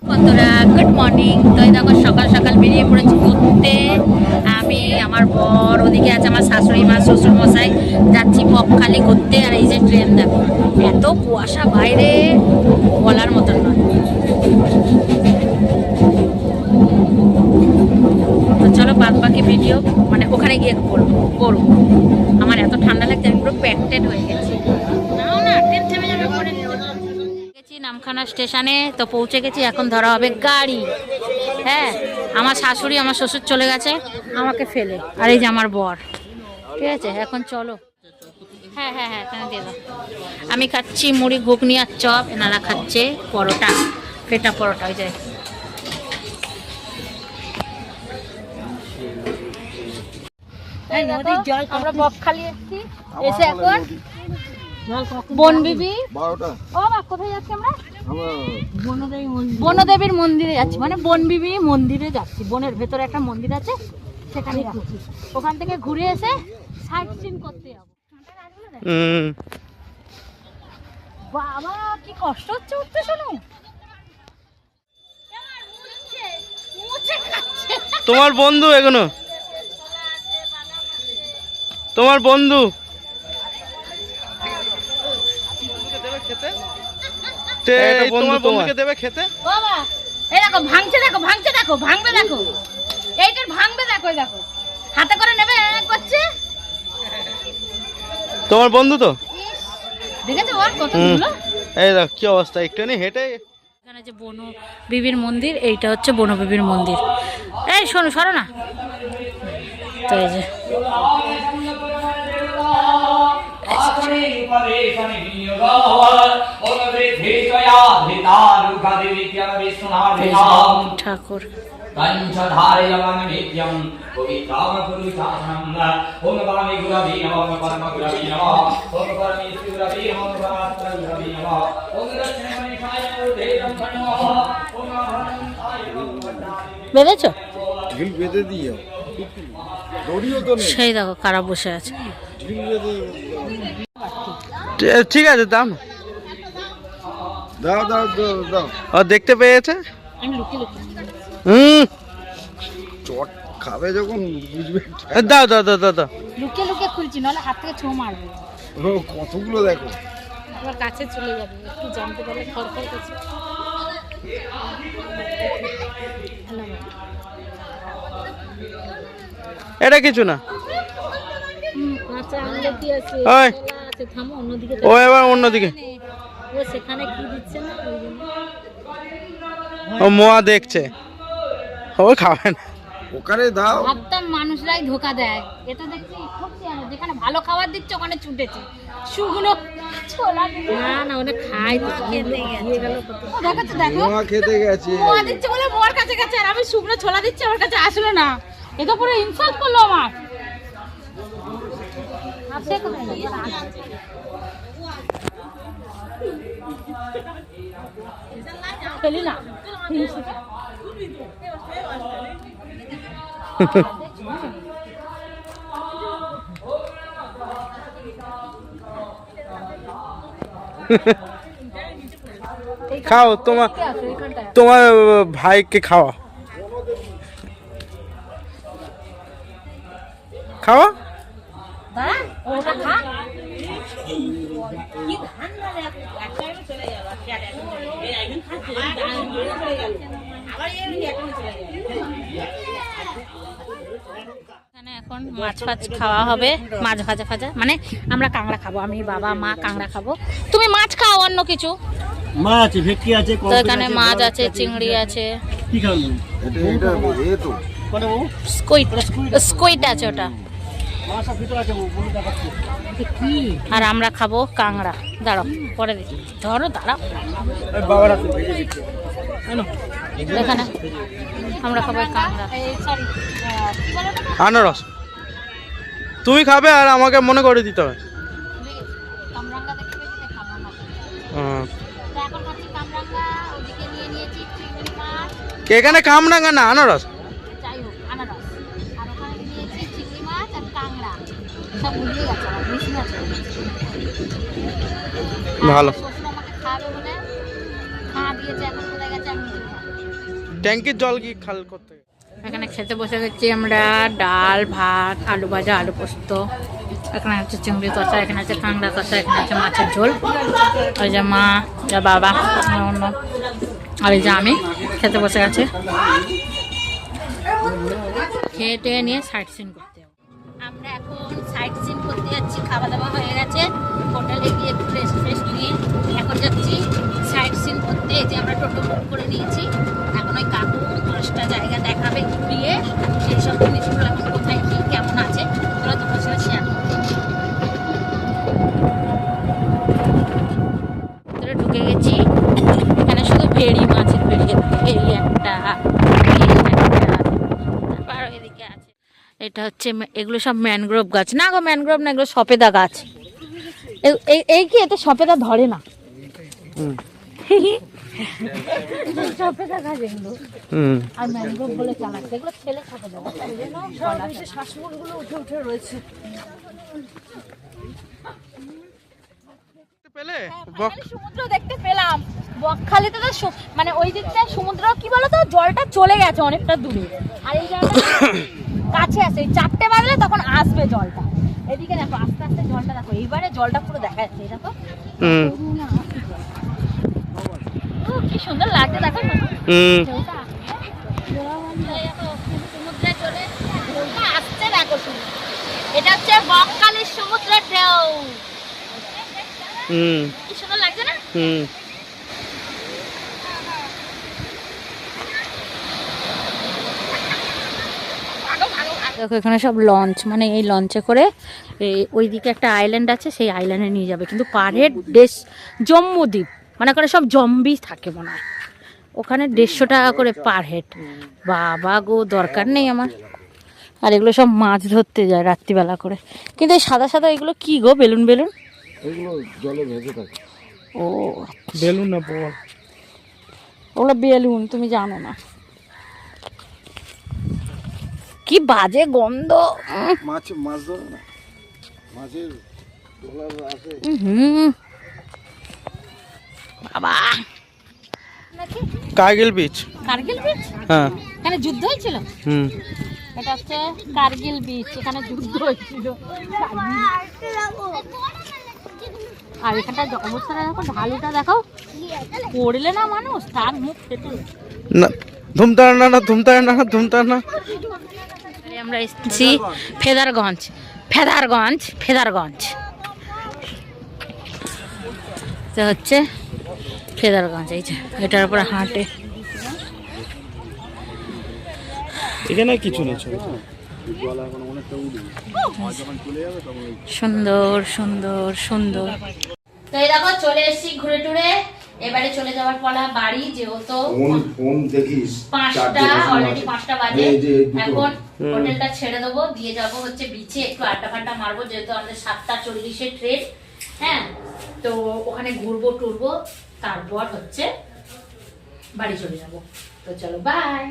বন্ধুরা good morning. তো এই দেখো সকাল সকাল বেরিয়ে পড়েছি ঘুরতে। আমি আমার বর, ওদিকে আছে আমার শাশুড়ি মা, শ্বশুর মশাই, যাচ্ছি বকখালি ঘুরতে। আর এই যে ট্রেন দেখো, এত কুয়াশা বাইরে বলার মতন নয়। তো চলো বাদ বাকি ভিডিও মানে ওখানে গিয়ে করবো। আমার এত ঠান্ডা লাগছে, আমি পুরো প্যান্টেড হয়ে গেছি। নামখানা স্টেশনে তো পৌঁছে গেছি, এখন ধরা হবে গাড়ি। হ্যাঁ, আমার শাশুড়ি আমার শ্বশুর চলে গেছে আমাকে ফেলে, আর এই যে আমার বর। ঠিক আছে, এখন চলো। হ্যাঁ হ্যাঁ হ্যাঁ, এখানে দিয়ে দাও। আমি খাচ্ছি মুড়ি, ঘুগনি আর চপ, এনারা খাচ্ছে পরোটা, পেটা পরোটা। ওই যে আমরা বকখালি এসেছি, এসে এখন বনবিবি কোথায় যাচ্ছি আমরা? বনদেবীর মন্দিরে যাচ্ছি, মানে বনবিবি মন্দিরে যাচ্ছি। বনের ভেতরে একটা মন্দির আছে, সেখানে যাচ্ছি। ওখান থেকে ঘুরে এসে সাইট সিন করতে যাবো। বাবা কি কষ্ট হচ্ছে উঠতে, শোনো। তোমার বন্ধু এখনো, তোমার বন্ধু তোমার বন্ধুকে দেবে খেতে। বাবা এই দেখো ভাঙছে, দেখো ভাঙছে, দেখো ভাঙবে, দেখো এইটার ভাঙবে, দেখো দেখো হাতে করে নেবে করছে। তোমার বন্ধু তো দেখেছো ওর কতগুলো। এই দেখো কি অবস্থা, একটুখানি হেঁটে। এখানে যে বনবিবির মন্দির, এইটা হচ্ছে বনবিবির মন্দির। এই শোনো, সরো না। তো এই যে ঠাকুর বেঁধেছো? সেই দেখো কারা বসে আছে। ঠিক আছে, দাও না, দাও দাও দাও। দেখতে পেয়েছে, চট খাবে যখন বুঝবে। দাও দাও দাও দাও দাও। লুকিয়ে লুকিয়ে খুলছি, নাহলে হাত থেকে ছো মারবে। ও কতগুলো দেখো, আবার কাছে চলে যাবে, একটু জানতে পারলে খড়খড় করছে। এটা কিছু না। আচ্ছা আঙ্গুলটি আছে, আছে, থামো অন্যদিকে। ও এবার অন্যদিকে, ও সেখানে কি দিচ্ছে না, ও মোয়া দেখছে, ও খাবে না। ওখানে দাও। ভাবতাম মানুষরাই ধোকা দেয়, এটা দেখছি যেখানে ভালো খাবার দিচ্ছে ওখানে ছুটেছে। শুকনো ছোলা না না, ওনে খায় তো, খেতে গেল। দেখো তো, দেখো মোয়া খেতে গেছে, মোয়া দিচ্ছে বলে মোর কাছে গেছে, আর আমি শুকনো ছোলা দিচ্ছি, আমার কাছে আসলো না। এটা পুরো ইনসাল্ট করলো আমার। আপনি কোথায় খেলি না খাও, তোমার ভাইকে খাওয়া, খাওয়া। এখন মাছ ফাছ খাওয়া হবে, মাছ ভাজা ফাজা, মানে আমরা কাঁকড়া খাবো, আমি বাবা মা কাঁকড়া খাবো। তুমি মাছ খাও, অন্য কিছু মাছ আছে, ভেটকি আছে, তো এখানে মাছ আছে, চিংড়ি আছে। কি খাবেন? এটা এ তো কোন বাবু? স্কুইট আছে ওটা। মাছ সব ভিতরে আছে, বলে দেখাচ্ছি। আর আমরা খাবো কাঁকড়া। দাঁড়াও পরে দিই, ধরো দাঁড়াও। বাবার এখানে আমরা খাবো কাঁকড়া। আনারস তুমি খাবে আর আমাকে মনে করে দিতে হবে। কামরাঙ্গা দেখতে পেয়েছি, কামরাঙ্গা এখন খাচ্ছি। কামরাঙ্গা, ওদিকে নিয়ে নিয়েছি চিংড়ি মাছ, এখানে কামরাঙ্গা না আনারস। যাই হোক আনারস, আর ওখানে নিয়েছি চিংড়ি মাছ আর কাংড়া। সব ভুলিয়ে গেছে আমার, মিশিং আছে। ভালো। শ্বশুর আমাকে খাওয়াবে বলে খাওয়া দিয়েছে, এখন কোথায় গেছে আমি নিজেও জানি না। ট্যাঙ্কির জল কি খাল করতে? এখানে খেতে বসে গেছি আমরা, ডাল ভাত, আলু ভাজা, আলু পোস্ত, এখানে হচ্ছে চিংড়ি কষা, এখানে আছে কাঁকড়া কষা, এখানে আছে মাছের ঝোল। ওই যে মা, যা বাবা, অন্য, আর এই যে আমি খেতে বসে গেছে। খেয়ে টেয়ে নিয়ে সাইট সিন করতে যাবো। আমরা এখন সাইট সিন করতে যাচ্ছি, খাওয়া দাওয়া হয়ে গেছে, হোটেলে গিয়ে একটু ফ্রেশ ফ্রেশ নিয়ে এখন যাচ্ছি সাইট সিন করতে। এই যে আমরা টোটো বুক করে নিয়েছি, এখন ওই কাকু 10টা জায়গা দেখাবে ঘুরিয়ে, সেই সব জিনিসগুলো এখন কোথায় কি কেমন আছে ওগুলো তোমার সাথে শেয়ার করতে। ভিতরে ঢুকে গেছি, এখানে শুধু ভেড়ি, মাছের ভেড়ি, ভেড়ি একটা, তারপর এদিকে আছে, এটা হচ্ছে এগুলো সব ম্যানগ্রোভ গাছ। না গো ম্যানগ্রোভ না, এগুলো সপেদা গাছ। এই কি এতে সপেদা ধরে না, সপেদা গাছ এগুলো। আর ম্যানগ্রোভ বলে চালাচ্ছে, এগুলো ছেলে সপেদা শ্বাসমূলগুলো উঠে উঠে রয়েছে। সমুদ্র দেখতে পেলাম বকখালিতে, তো মানে ওই দিকটা সমুদ্র কি বলতো, জলটা চলে গেছে অনেকটা দূরে, আর এই জায়গাটা কাছে আছে। 4টে বাজলে তখন আসবে জলটা। এদিকে দেখো আস্তে আস্তে জলটা দেখো, এইবারে জলটা পুরো দেখা যাচ্ছে। এই দেখো কি সুন্দর লাগছে, দেখো সমুদ্রে চলে আসছে, দেখো শুধু। এটা হচ্ছে বকখালির সমুদ্রের ঢেউ, কি সুন্দর লাগছে না? দেখো এখানে সব লঞ্চ, মানে এই লঞ্চে করে ওইদিকে একটা আইল্যান্ড আছে, সেই আইল্যান্ডে নিয়ে যাবে। কিন্তু পার হেড জম্মুদ্বীপ, মানে ওখানে সব জম্বি থাকে মনে হয়, ওখানে 150 টাকা করে পার হেড। বাবা গো, দরকার নেই আমার। আর এগুলো সব মাছ ধরতে যায় রাত্রিবেলা করে। কিন্তু এই সাদা সাদা এগুলো কি গো, বেলুন বেলুন? এগুলো জলে ভেসে থাকে। ও বেলুন না বল, ওগুলো বেলুন, তুমি জানো না। কি বাজে গন্ধ। মাছ ধরে না, মাছের ডলার আছে। বাবা, কার্গিল বিচ। কার্গিল বিচ? হ্যাঁ, এখানে যুদ্ধ হয়েছিল। এটা হচ্ছে কার্গিল বিচ, এখানে যুদ্ধ হয়েছিল। আর এখানটা অবস্থাটা দেখো, ঢালুটা দেখো, পড়লে না মানুষ তার মুখ ফেটে না। ধুমতার না। আমরা এসেছি ফেদারগঞ্জ। তো হচ্ছে ফেদারগঞ্জ, এই যে এটার উপরে হাঁটে। এখানে কিছু নেই, সুন্দর সুন্দর সুন্দর। তো এই দেখো চলে এসেছি ঘুরে টুরে, এবারে চলে যাওয়ার পালা বাড়ি। যেহেতু 5টা অলরেডি, 5টা বাজে। এখন হোটেলটা ছেড়ে দেবো, দিয়ে যাবো হচ্ছে বিচে, একটু আড্ডা ফাড্ডা মারবো, যেহেতু আমাদের 7টা 40-এ ট্রেন। হ্যাঁ, তো ওখানে ঘুরবো টুরবো, তারপর হচ্ছে বাড়ি চলে যাবো। তো চলো বাই।